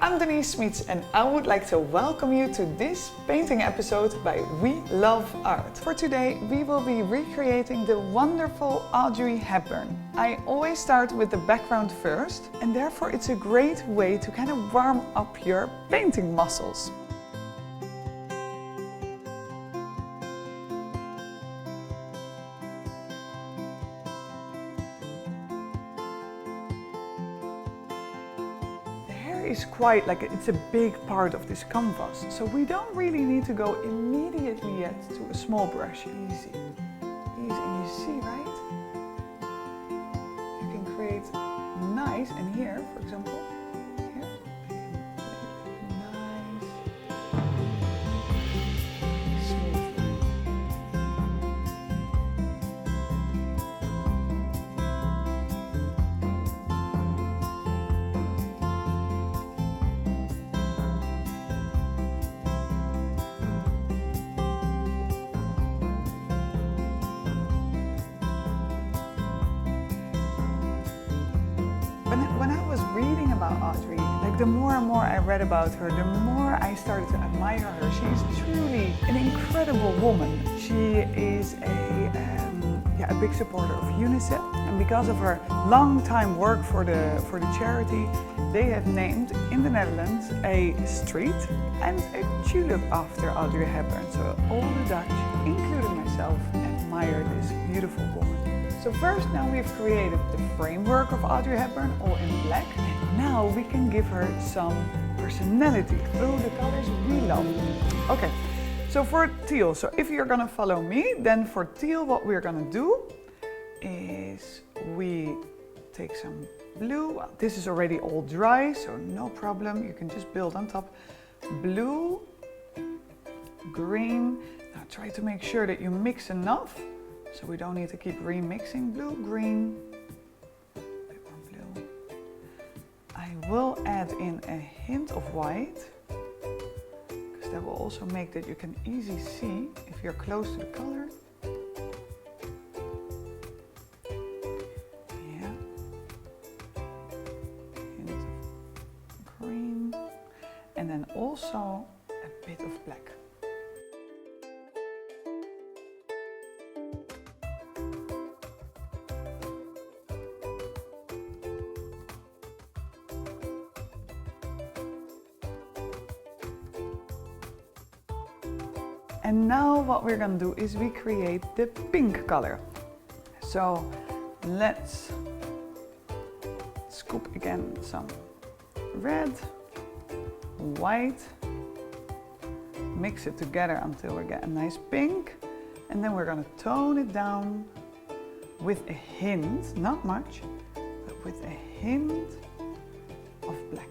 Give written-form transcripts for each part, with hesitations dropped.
I'm Denise Schmitz and I would like to welcome you to this painting episode by We Love Art. For today we will be recreating the wonderful Audrey Hepburn. I always start with the background first and therefore it's a great way to kind of warm up your painting muscles. Is quite like it's a big part of this canvas, so we don't really need to go immediately yet to a small brush. Easy, and you see, right? You can create nice, and here, for example, here, nice, smooth line. When I was reading about Audrey, like the more and more I read about her, the more I started to admire her. She's truly an incredible woman. She is a big supporter of UNICEF, and because of her long-time work for the charity, they have named in the Netherlands a street and a tulip after Audrey Hepburn. So all the Dutch, including myself, admire this beautiful woman. So first, now we've created the framework of Audrey Hepburn, all in black, and now we can give her some personality through the colors we love. Okay, so for teal, so if you're gonna follow me, then for teal what we're gonna do is we take some blue. This is already all dry, so no problem, you can just build on top. Blue, green, now try to make sure that you mix enough. So we don't need to keep remixing blue, green, bit more blue. I will add in a hint of white, because that will also make that you can easily see if you're close to the color. Yeah. Hint of green. And then also a bit of black. And now what we're going to do is we create the pink color. So let's scoop again some red, white, mix it together until we get a nice pink, and then we're going to tone it down with a hint, not much, but with a hint of black.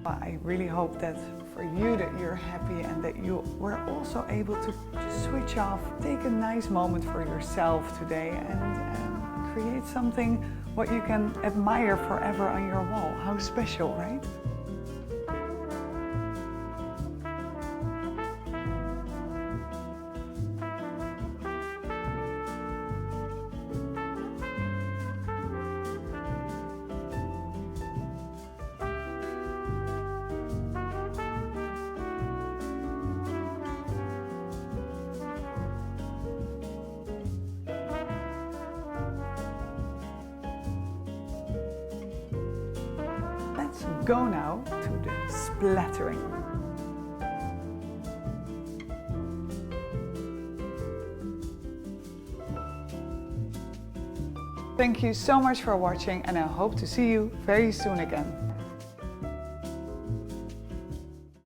I really hope that for you that you're happy and that you were also able to just switch off, take a nice moment for yourself today and create something what you can admire forever on your wall. How special, right? Go now to the splattering. Thank you so much for watching and I hope to see you very soon again.